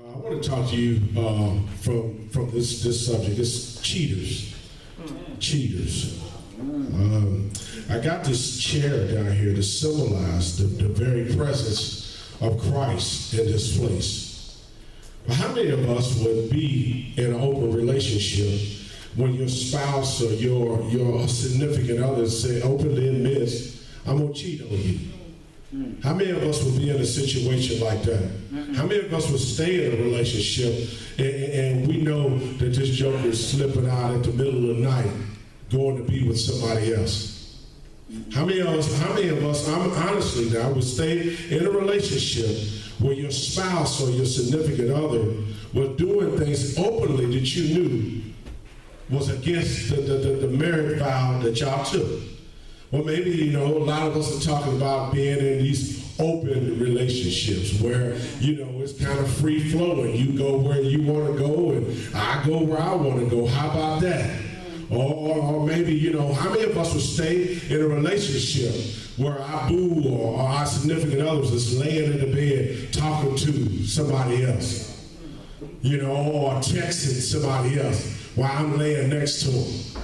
I want to talk to you from this subject. It's cheaters. Cheaters. I got this chair down here to symbolize the very presence of Christ in this place. But how many of us would be in an open relationship when your spouse or your significant other say openly admits, I'm going to cheat on you? How many of us would be in a situation like that? How many of us would stay in a relationship and we know that this joker is slipping out at the middle of the night going to be with somebody else? How many of us, I'm honestly now, would stay in a relationship where your spouse or your significant other was doing things openly that you knew was against the marriage vow that y'all took? Well, maybe, a lot of us are talking about being in these open relationships where, it's kind of free flowing. You go where you want to go and I go where I want to go. How about that? Or maybe, how many of us would stay in a relationship where our boo or our significant others is laying in the bed talking to somebody else, or texting somebody else while I'm laying next to them?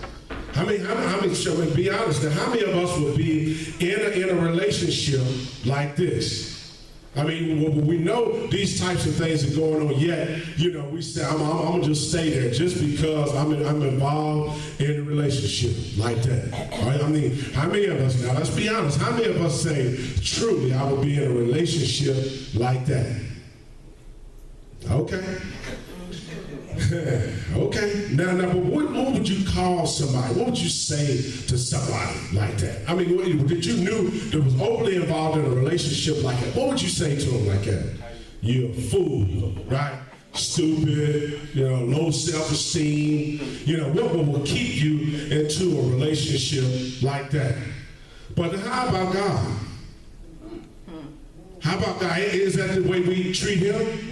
How many, shall we be honest now, how many of us would be in a relationship like this? I mean, we know these types of things are going on, yet, we say, I'm going to just stay there just because I'm involved in a relationship like that. Right? I mean, how many of us, now let's be honest, how many of us say, truly, I would be in a relationship like that? Okay. Okay. Now, but what would you call somebody? What would you say to somebody like that? I mean, did you knew that was openly involved in a relationship like that? What would you say to them like that? You're a fool, right? Stupid, low self-esteem. What will keep you into a relationship like that? But how about God? How about God? Is that the way we treat him?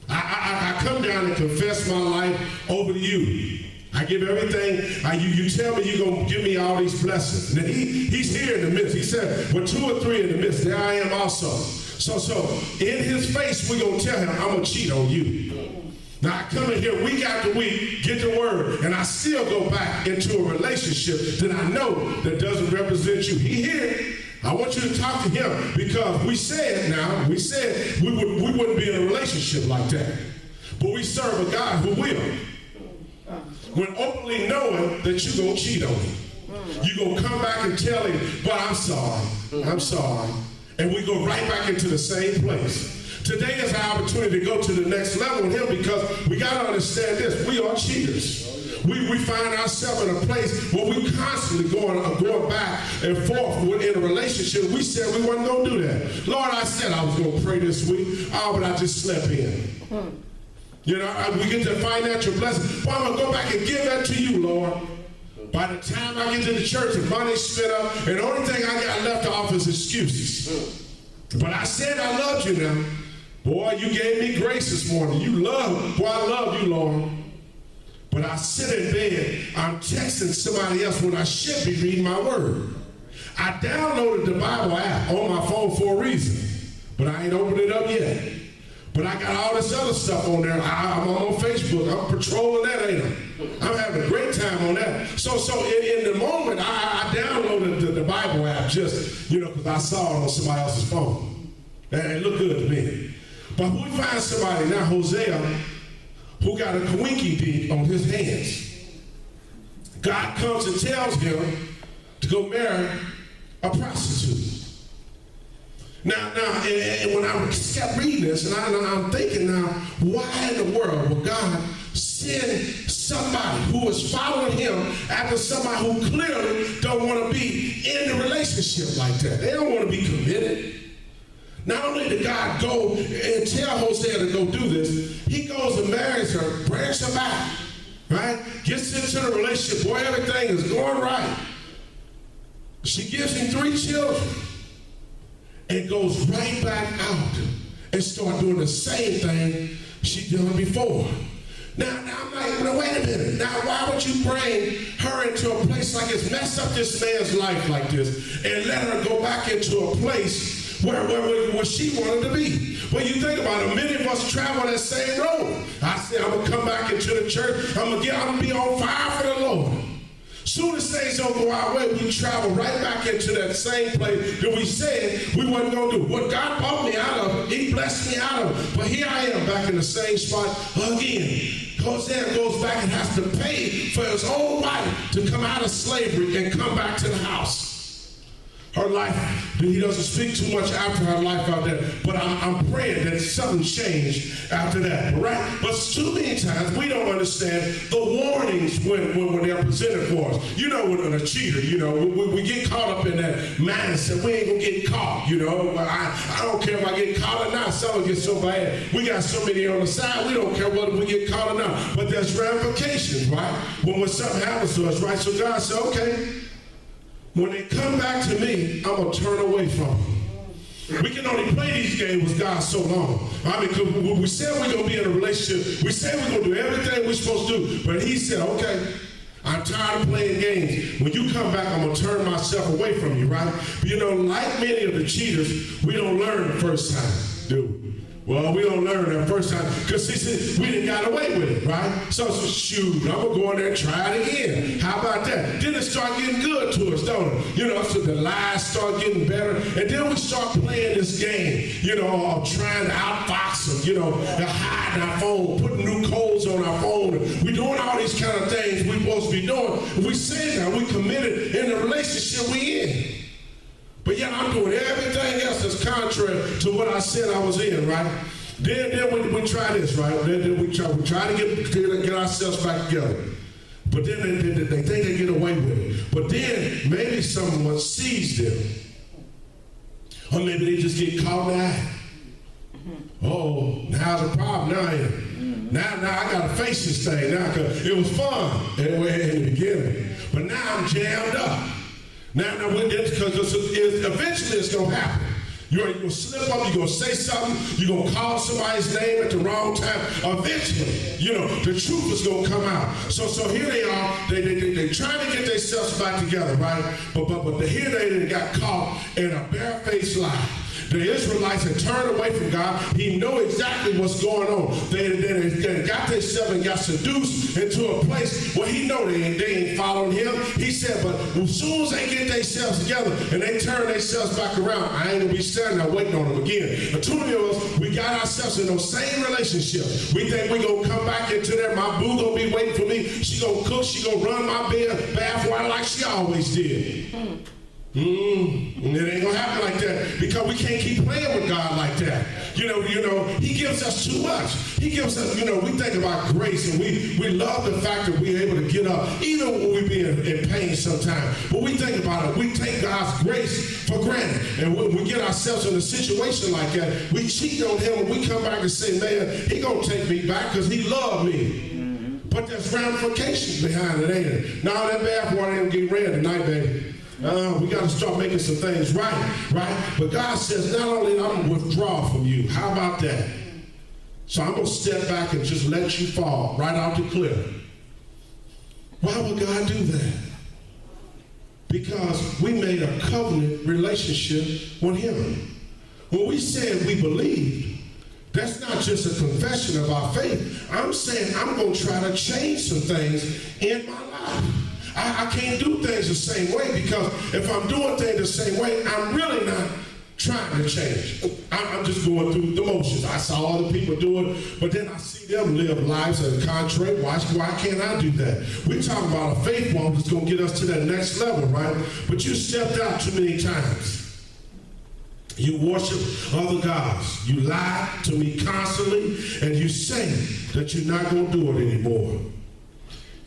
I come down and confess my life over to you. I give everything. You tell me you're going to give me all these blessings. Now he's here in the midst. He said, well, 2 or 3 in the midst, there I am also. So in his face, we're going to tell him, I'm going to cheat on you. Now I come in here week after week, get the word, and I still go back into a relationship that I know that doesn't represent you. He here. I want you to talk to him because we said we wouldn't be in a relationship like that. But we serve a God who will. When openly knowing that you're going to cheat on him. You're going to come back and tell him, but I'm sorry. And we go right back into the same place. Today is our opportunity to go to the next level with him because we got to understand this. We are cheaters. We find ourselves in a place where we constantly going back and forth in a relationship. We said we wasn't going to do that. Lord, I said I was going to pray this week. Oh, but I just slept in. We get the financial blessing. Well, I'm going to go back and give that to you, Lord. By the time I get to the church, the money's spent up, and the only thing I got left off is excuses. But I said I loved you now. Boy, you gave me grace this morning. I love you, Lord. But I sit in bed, I'm texting somebody else when I should be reading my word. I downloaded the Bible app on my phone for a reason, but I ain't opened it up yet. But I got all this other stuff on there. I'm on Facebook. I'm patrolling that, ain't I? I'm having a great time on that. So in the moment, I downloaded the Bible app just, because I saw it on somebody else's phone. And it looked good to me. But we find somebody now, Hosea, who got a kawinky dink on his hands. God comes and tells him to go marry a prostitute. Now, and when I kept reading this, and I'm thinking now, why in the world would God send somebody who is following him after somebody who clearly don't want to be in a relationship like that? They don't want to be committed. Not only did God go and tell Hosea to go do this, he goes and marries her, brings her back, right? Gets into the relationship. Boy, everything is going right. She gives him 3 children and goes right back out and start doing the same thing she done before. Now I'm like, no, wait a minute. Now, why would you bring her into a place like this, mess up this man's life like this, and let her go back into a place where she wanted to be. When you think about it, many of us travel that same road. I said, I'm going to come back into the church. I'm going to be on fire for the Lord. Soon as things don't go our way, we travel right back into that same place that we said we wasn't going to do. What God brought me out of, he blessed me out of. But here I am back in the same spot again. Hosea goes back and has to pay for his own wife to come out of slavery and come back to the house. Her life, he doesn't speak too much after her life out there, but I'm praying that something changed after that, right? But too many times we don't understand the warnings when they're presented for us. You know, when a cheater, you know, we get caught up in that mindset. We ain't gonna get caught, you know. I don't care if I get caught or not. Some get so bad. We got so many on the side, we don't care whether we get caught or not. But there's ramifications, right? When something happens to us, right? So God said, okay, when they come back to me, I'm going to turn away from them. We can only play these games with God so long. I mean, cause we said we're going to be in a relationship. We said we're going to do everything we're supposed to do. But he said, okay, I'm tired of playing games. When you come back, I'm going to turn myself away from you, right? But you know, like many of the cheaters, we don't learn the first time, do we? Well, we don't learn that first time because he said we didn't got away with it, right? So shoot, I'm going to go in there and try it again. How about that? Then it start getting good to us, don't it? You know, so the lies start getting better. And then we start playing this game, you know, of trying to outfox them, you know, hiding our phone, putting new codes on our phone. We're doing all these kind of things we're supposed to be doing. We say that we committed in the relationship we in. But yet I'm doing everything else that's contrary to what I said I was in, right? Then we try this, right? Then we try to get ourselves back together. But then they think they get away with it. But then maybe someone sees them. Or maybe they just get caught in the act. Oh, now's the problem. Now I got to face this thing now because it was fun in the beginning. But now I'm jammed up. Now, because eventually it's going to happen. You're going to slip up, you're going to say something, you're going to call somebody's name at the wrong time. Eventually, you know, the truth is going to come out. So here they are, they trying to get themselves back together, right? But here they got caught in a barefaced lie. The Israelites had turned away from God. He knew exactly what's going on. They got themselves and got seduced into a place where he know they ain't following him. He said, but as soon as they get themselves together and they turn themselves back around, I ain't going to be standing there waiting on them again. But too many of us, we got ourselves in those same relationships. We think we're going to come back into there. My boo going to be waiting for me. She going to cook. She going to run my bath water like she always did. It ain't gonna happen like that because we can't keep playing with God like that. You know, he gives us too much. He gives us, you know, we think about grace and we love the fact that we're able to get up, even when we be in pain sometimes. But we think about it, we take God's grace for granted. And when we get ourselves in a situation like that, we cheat on him and we come back and say, man, he gonna take me back because he loved me. But there's ramifications behind it, ain't it? Now that bath water ain't getting red tonight, baby. We got to start making some things right? But God says, not only I'm going to withdraw from you, how about that? So I'm going to step back and just let you fall right off the cliff. Why would God do that? Because we made a covenant relationship with him. When we said we believed, that's not just a confession of our faith. I'm saying I'm going to try to change some things in my life. I can't do things the same way because if I'm doing things the same way, I'm really not trying to change. I'm just going through the motions. I saw other people do it, but then I see them live lives that are contrary. Why can't I do that? We're talking about a faith walk that's going to get us to that next level, right? But you stepped out too many times. You worship other gods. You lie to me constantly, and you say that you're not going to do it anymore.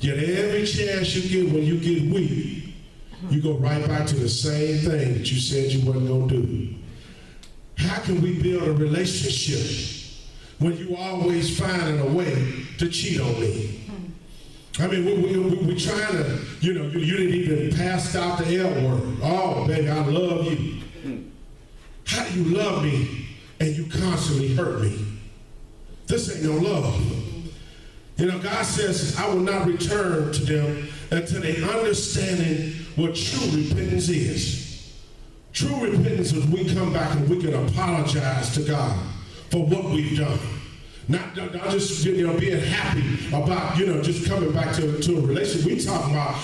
Yet every chance you get when you get weak, you go right back to the same thing that you said you wasn't going to do. How can we build a relationship when you always finding a way to cheat on me? I mean, we trying to, you know, you didn't even pass out the L word. Oh, baby, I love you. How do you love me and you constantly hurt me? This ain't no love. You know, God says, I will not return to them until they understanding what true repentance is. True repentance is we come back and we can apologize to God for what we've done. Not just being happy about just coming back to a relationship. We talking about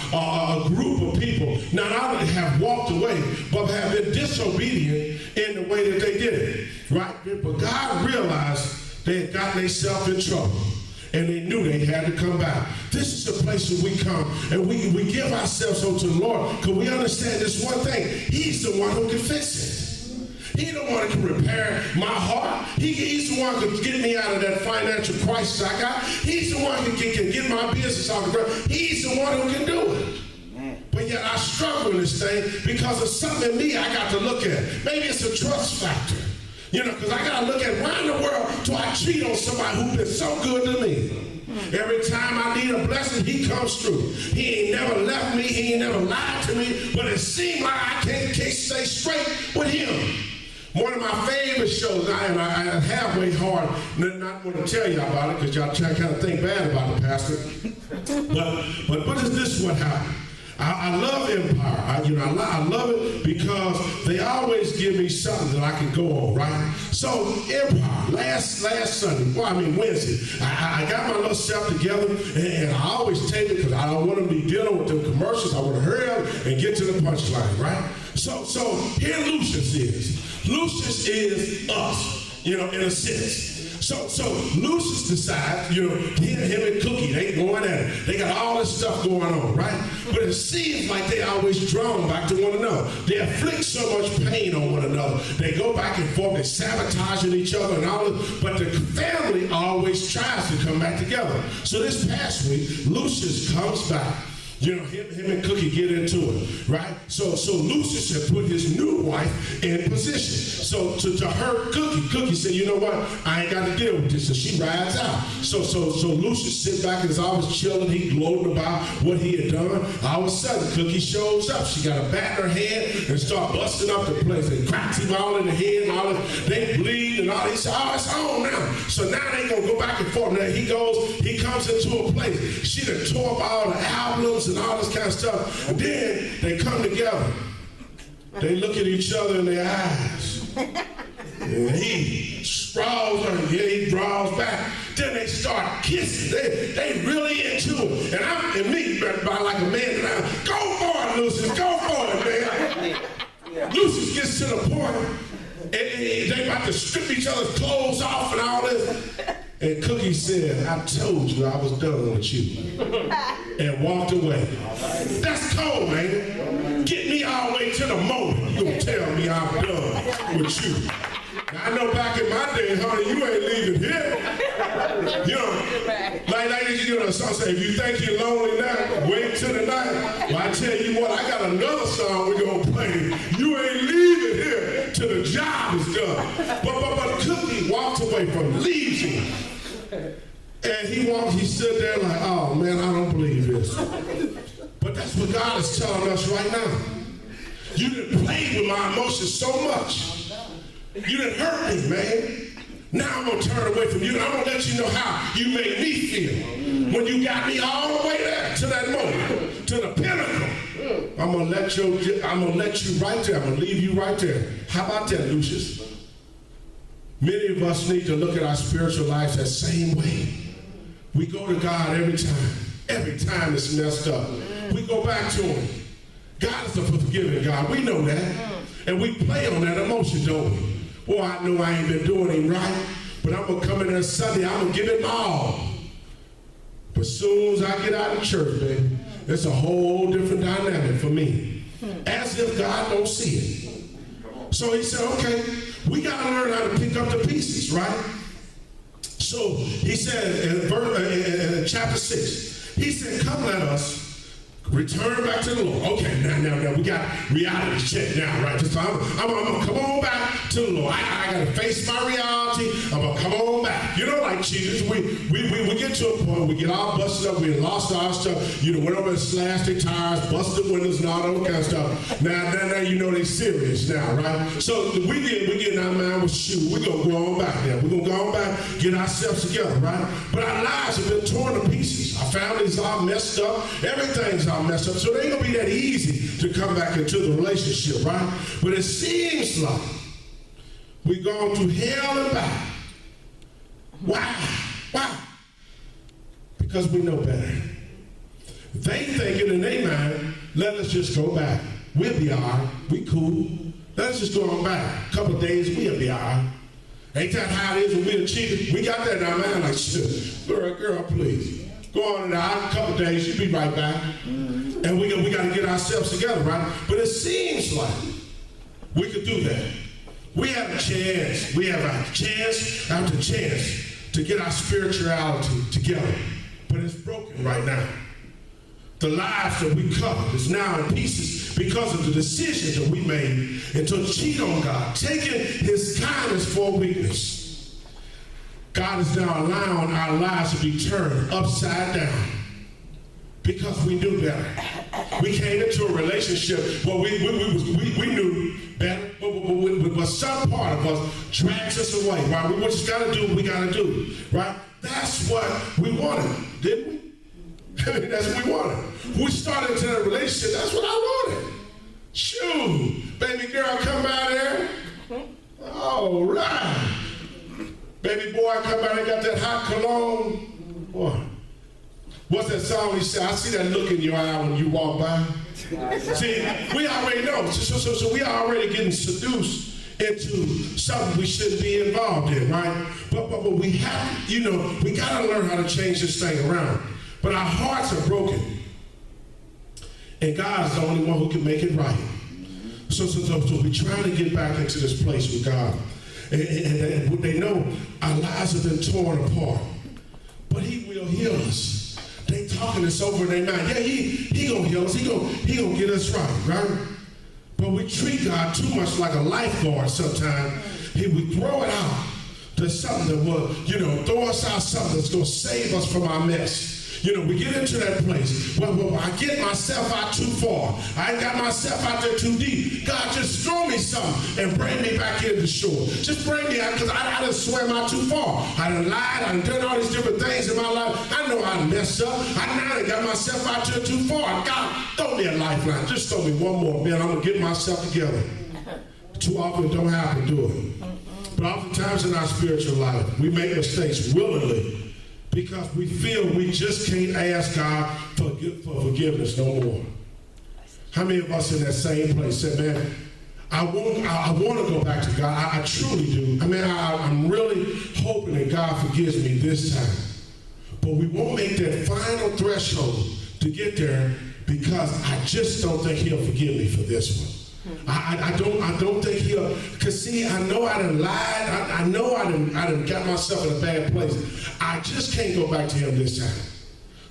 a group of people not only have walked away, but have been disobedient in the way that they did it, right? But God realized they had gotten themselves in trouble, and they knew they had to come back. This is the place that we come and we give ourselves over to the Lord, because we understand this one thing: He's the one who can fix it. He's the one who can repair my heart. He's the one who can get me out of that financial crisis I got. He's the one who can get my business off the ground. He's the one who can do it. But yet I struggle in this thing because of something in me I got to look at. Maybe it's a trust factor. Because I got to look at why in the world do I cheat on somebody who's been so good to me? Every time I need a blessing, He comes through. He ain't never left me. He ain't never lied to me. But it seems like I can't stay straight with Him. One of my favorite shows, and I halfway hard not want to tell y'all about it because y'all kind of think bad about the pastor. But this is what happened. I love Empire. I love it because they always give me something that I can go on, right? So Empire, last Sunday, Wednesday, I got my little self together, and I always take it because I don't want to be dealing with the commercials. I want to hurry up and get to the punchline, right? So here Lucius is. Lucius is us, in a sense. So Lucius decides, him and Cookie, they going at it. They got all this stuff going on, right? But it seems like they always drawn back to one another. They inflict so much pain on one another. They go back and forth, they sabotaging each other and all this, but the family always tries to come back together. So this past week, Lucius comes back. Him and Cookie get into it, right? So Lucius had put his new wife in position. So to her, Cookie said, you know what? I ain't got to deal with this. So she rides out. So Lucius sit back and is always chilling. He gloating about what he had done. All of a sudden, Cookie shows up. She got a bat in her hand and start busting up the place. They cracks him all in the head and all this. They bleed and all. He said, oh, it's on now. So now they gonna go back and forth. Now he comes into a place. She done tore up all the albums and all this kind of stuff. And then they come together. They look at each other in their eyes. And he sprawls her, he draws back. Then they start kissing. They really into it. And me, by like a man, go for it, Lucius, go for it, man. Lucius gets to the point, and they about to strip each other's clothes off and all this. And Cookie said, I told you I was done with you. And walked away. That's cold, man. Get me all the way to the moment. You gonna tell me I'm done with you. Now, I know back in my day, honey, you ain't leaving here. Like the song say, if you think you're lonely now, wait till the night. Well, I tell you what, I got another song we're gonna play. You ain't leaving here till the job is done. But Cookie walked away from him, leaves him. And he stood there like, oh man, I don't believe this. But that's what God is telling us right now. You done played with my emotions so much. You done hurt me, man. Now I'm gonna turn away from you and I'm gonna let you know how you made me feel. When you got me all the way there to that moment, to the pinnacle. I'm gonna let you right there. I'm gonna leave you right there. How about that, Lucius? Many of us need to look at our spiritual lives that same way. We go to God every time it's messed up. We go back to Him. God is a forgiving God. We know that. And we play on that emotion, don't we? Boy, I know I ain't been doing Him right, but I'm going to come in there Sunday, I'm going to give it my all. But as soon as I get out of church, baby, it's a whole different dynamic for me. As if God don't see it. So He said, okay, we got to learn how to pick up the pieces, right? So He said in chapter 6, He said, come let us return back to the Lord. Okay, now we got reality check now, right? So I'm gonna come on back to the Lord. I gotta face my reality. I'm gonna come on back. Like Jesus, we get to a point, we get all busted up, we lost our stuff, went over and slashed their tires, busted windows and all that kind of stuff. Now they serious now, right? So we get in our mind with shoes. We're gonna go on back there. We're gonna go on back, get ourselves together, right? But our lives have been torn to pieces. Our families are messed up, everything's all I messed up. So it ain't gonna be that easy to come back into the relationship, right? But it seems like we've gone through hell and back. Why? Why? Because we know better. They thinking in their mind, let us just go back. We'll be all right. We cool. Let's just go on back. A couple of days, we'll be all right. Ain't that how it is when we're cheated? We got that in our mind like, shit, girl, please. Go on in a couple of days, you'll be right back. And we got to get ourselves together, right? But it seems like we could do that. We have a chance. We have a chance after chance to get our spirituality together. But it's broken right now. The lives that we covered is now in pieces because of the decisions that we made and to cheat on God, taking his kindness for weakness. God is now allowing our lives to be turned upside down because we knew better. We came into a relationship where we knew better, but some part of us drags us away, right? We just got to do what we got to do, right? That's what we wanted, didn't we? That's what we wanted. We started into that relationship, that's what I wanted. Shoot, baby girl, come by there. All right. Baby boy, come by there, got that hot cologne. Boy, what's that song he said? I see that look in your eye when you walk by. See, we already know. So we are already getting seduced into something we shouldn't be involved in, right? But we have, we got to learn how to change this thing around. But our hearts are broken. And God is the only one who can make it right. So we're trying to get back into this place with God. And they know our lives have been torn apart. But he will heal us. They talking this over in their mind. Yeah, he gonna heal us. He gonna get us right? But we treat God too much like a lifeguard sometimes. We throw it out to something that will, throw us out something that's gonna save us from our mess. We get into that place. Well, I get myself out too far. I ain't got myself out there too deep. God, just throw me something and bring me back into the shore. Just bring me out, because I done swam out too far. I done lied. I done done all these different things in my life. I know I messed up. I done got myself out there too far. God, throw me a lifeline. Just throw me one more. Man, I'm going to get myself together. Too often it don't happen, do it? But oftentimes in our spiritual life, we make mistakes willingly, because we feel we just can't ask God for forgiveness no more. How many of us in that same place said, man, I want to go back to God. I truly do. I'm really hoping that God forgives me this time. But we won't make that final threshold to get there because I just don't think he'll forgive me for this one. I don't think he'll, because see, I know I done lied. I know I done got myself in a bad place. I just can't go back to him this time.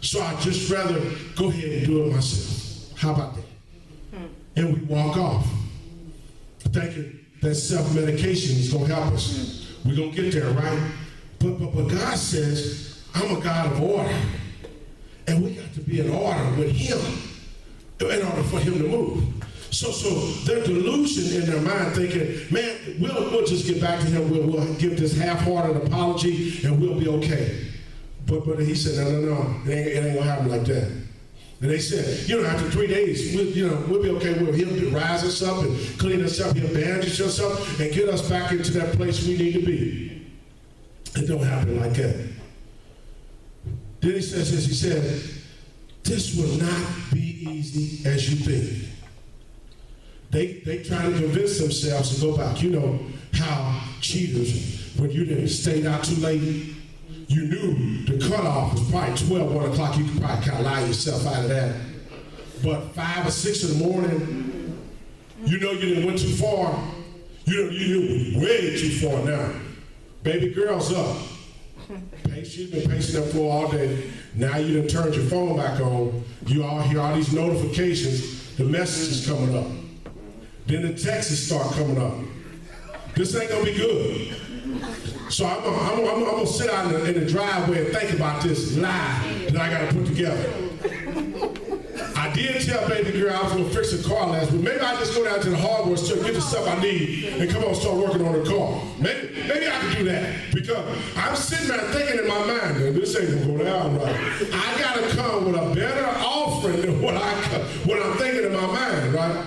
So I'd just rather go ahead and do it myself. How about that? And we walk off, thinking that self-medication is going to help us. We're going to get there, right? But God says, I'm a God of order. And we got to be in order with him in order for him to move. So their delusion in their mind thinking, man, we'll just get back to him. We'll give this half-hearted apology and we'll be okay. But he said, no, it ain't gonna happen like that. And they said, after 3 days, we'll be okay. He'll rise us up and clean us up. He'll bandage us up and get us back into that place we need to be. It don't happen like that. Then he says this, he said, this will not be easy as you think. They try to convince themselves to go back. You know how cheaters, when you didn't stay out too late, you knew the cutoff was probably 12, 1 o'clock. You could probably kind of lie yourself out of that. But 5 or 6 in the morning, you didn't went too far. You knew way too far now. Baby girl's up. She's been pacing that floor all day. Now you done turned your phone back on. You all hear all these notifications. The messages coming up. Then the texts start coming up. This ain't gonna be good. So I'm gonna sit out in the driveway and think about this lie that I gotta put together. I I did tell baby girl I was going to fix her car last week. Maybe I just go down to the hardware store, get the stuff I need, and come on, start working on the car. Maybe I can do that, because I'm sitting there thinking in my mind, this ain't going to go down right. I got to come with a better offering than what I'm thinking in my mind, right?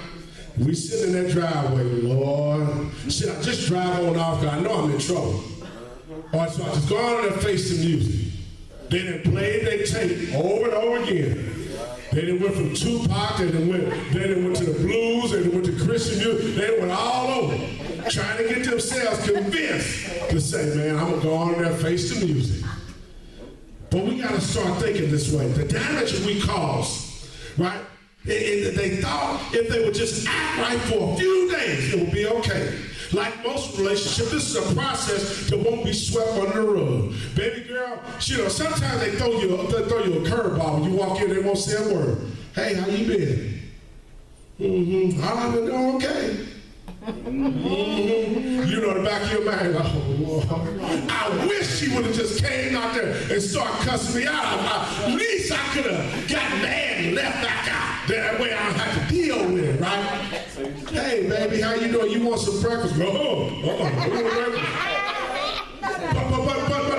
We sit in that driveway, Lord. Should I just drive on off, because I know I'm in trouble? Or so I just go on and face the music. They done played their tape over and over again. They done went from Tupac, they done went to the blues, they done went to Christian music, they done went all over, trying to get themselves convinced to say, man, I'm going to go on there and face the music. But we got to start thinking this way. The damage that we cause, right? They thought if they would just act right for a few days, it would be okay. Like most relationships, this is a process that won't be swept under the rug. Baby girl, you know, sometimes they throw you a curveball. When you walk in, they won't say a word. Hey, how you been? I've been doing okay. You know, the back of your mind, like, oh, I wish she would have just came out there and started cussing me out. At least I could have got mad and left back out. That way I don't have to deal with it, right? Hey, baby, how you doing? You want some breakfast? But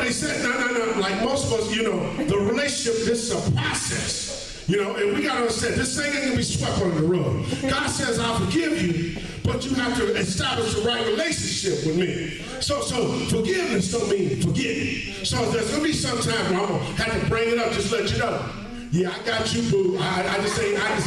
they said, no. Like most of us, you know, the relationship, this is a process. You know, and we got to understand, this thing ain't going to be swept under the rug. God says, I'll forgive you, but you have to establish the right relationship with me. So forgiveness don't mean forgetting. So there's going to be some time where I'm going to have to bring it up, just let you know. Yeah, I got you, boo. I just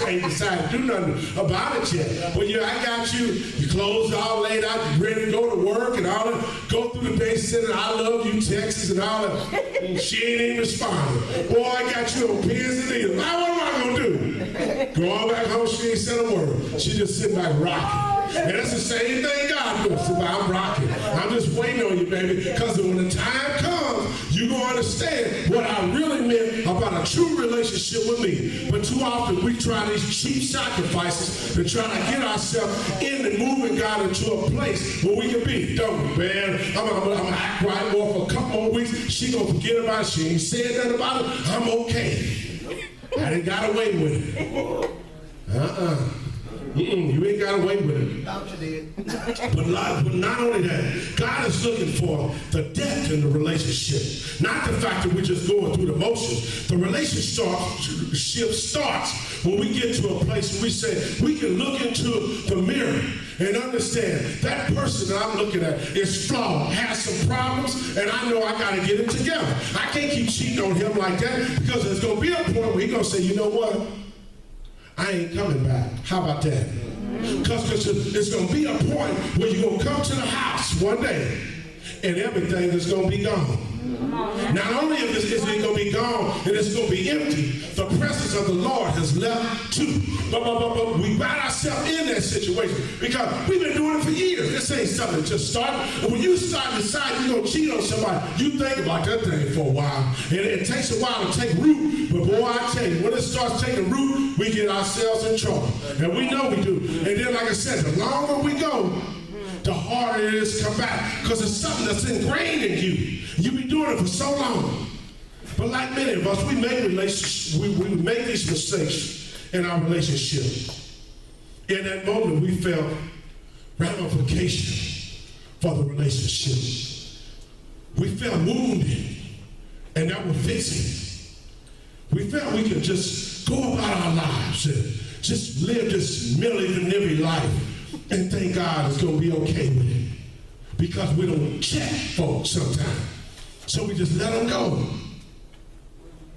ain't decided to do nothing about it yet. But yeah, I got you. Your clothes all laid out. You ready to go to work and all that. Go through the day sending I love you texts and all that. She ain't even responding. Boy, I got you on pins and needles. Now what am I going to do? Go on back home, she ain't said a word. She just sitting back rocking. And that's the same thing God does. So I'm rocking. I'm just waiting on you, baby. Because when the time comes, you're going to understand what I really meant about a true relationship with me. But too often we try these cheap sacrifices to try to get ourselves in and moving God into a place where we can be. Don't we, man? I'm going to act right more for a couple more weeks. She going to forget about it. She ain't said nothing about it. I'm okay. I done got away with it. You ain't got away with it. But not only that, God is looking for the depth in the relationship. Not the fact that we're just going through the motions. The relationship starts when we get to a place where we say, we can look into the mirror and understand that person that I'm looking at is flawed, has some problems, and I know I got to get it together. I can't keep cheating on him like that, because there's going to be a point where he's going to say, you know what? I ain't coming back. How about that? Because it's going to be a point where you're going to come to the house one day and everything is going to be gone. Not only is it going to be gone and it's going to be empty, the presence of the Lord has left too. But we find ourselves in that situation because we've been doing it for years. This ain't something that just started. And when you start deciding you're going to cheat on somebody, you think about that thing for a while. And it takes a while to take root. But boy, I tell you, when it starts taking root, we get ourselves in trouble. And we know we do. And then, like I said, the longer we go, the harder it is to come back, because it's something that's ingrained in you. You've been doing it for so long. But like many of us, we make these mistakes in our relationship. In that moment, we felt ramification for the relationship. We felt wounded, and that would fix it. We felt we could just go about our lives and just live this milli-vanilli life and think God is going to be okay with it, because we don't check folks sometimes. So we just let them go.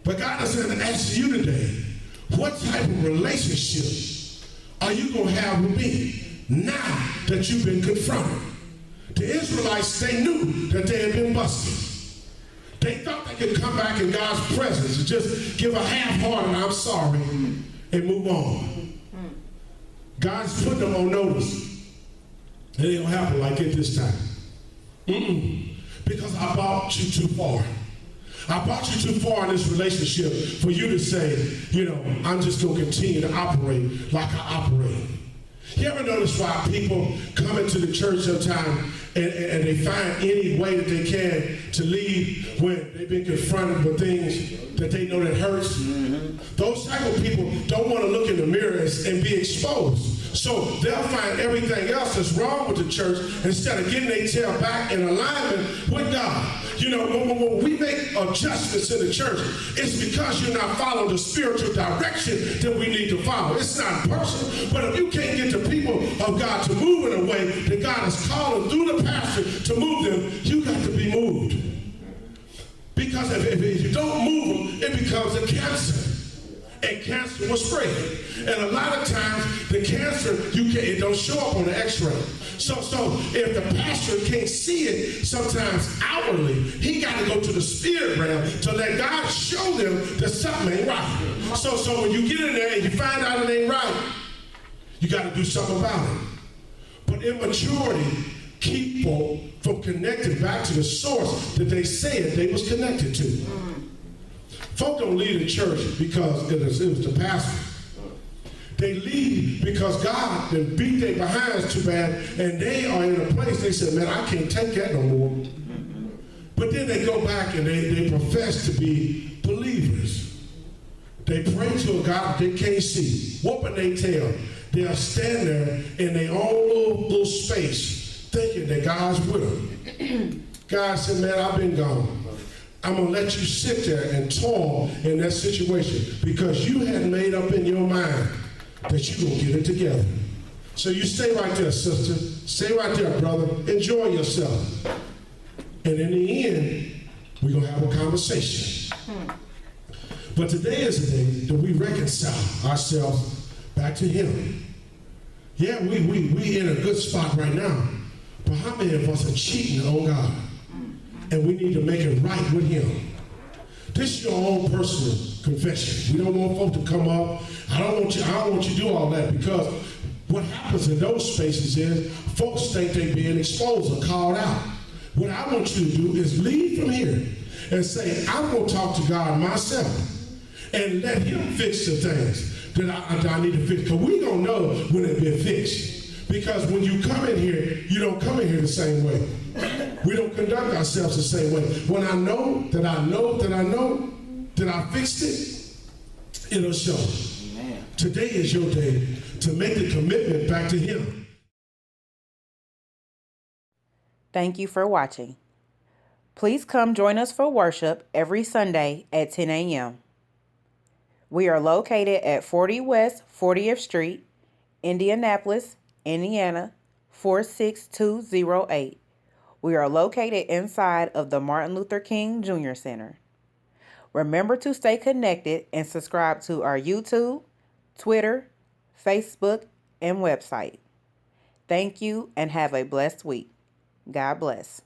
But God is going to ask you today, what type of relationship are you going to have with me now that you've been confronted? The Israelites, they knew that they had been busted. They thought they could come back in God's presence and just give a half-hearted I'm sorry and move on. God's putting them on notice. And it don't happen like it this time. Because I brought you too far. I brought you too far in this relationship for you to say, you know, I'm just going to continue to operate like I operate. You ever notice why people come into the church sometimes and they find any way that they can to leave when they've been confronted with things that they know that hurts? Those type of people don't want to look in the mirror and be exposed. So they'll find everything else that's wrong with the church instead of getting their tail back in alignment with God. You know, when we make adjustments in the church, it's because you're not following the spiritual direction that we need to follow. It's not personal, but if you can't get the people of God to move in a way that God is calling through the pastor to move them, you got to be moved. Because if you don't move them, it becomes a cancer. And cancer will spread. And a lot of times, the cancer, it don't show up on the x-ray. So if the pastor can't see it sometimes outwardly, he got to go to the spirit realm to let God show them that something ain't right. So when you get in there and you find out it ain't right, you got to do something about it. But immaturity keeps people from connecting back to the source that they said they was connected to. Folk don't leave the church because it was the pastor. They leave because God then beat their behinds too bad, and they are in a place they said, man, I can't take that no more. But then they go back and they profess to be believers. They pray to a God they can't see, whooping their tail. They'll stand there in their own little space thinking that God's with them. God said, man, I've been gone. I'm going to let you sit there and toil in that situation because you hadn't made up in your mind that you're going to get it together. So you stay right there, sister. Stay right there, brother. Enjoy yourself. And in the end, we're going to have a conversation. But today is the day that we reconcile ourselves back to him. Yeah, we in a good spot right now. But how many of us are cheating on God? And we need to make it right with him. This is your own personal confession. We don't want folk to come up. I don't want you to do all that, because what happens in those spaces is folks think they're being exposed or called out. What I want you to do is leave from here and say, I'm going to talk to God myself and let him fix the things that I need to fix. Because we don't know when it's been fixed. Because when you come in here, you don't come in here the same way. We don't conduct ourselves the same way. When I know that I fixed it, it'll show. Amen. Today is your day to make the commitment back to him. Thank you for watching. Please come join us for worship every Sunday at 10 a.m. We are located at 40 West 40th Street, Indianapolis, Indiana, 46208. We are located inside of the Martin Luther King Jr. Center. Remember to stay connected and subscribe to our YouTube, Twitter, Facebook, and website. Thank you and have a blessed week. God bless.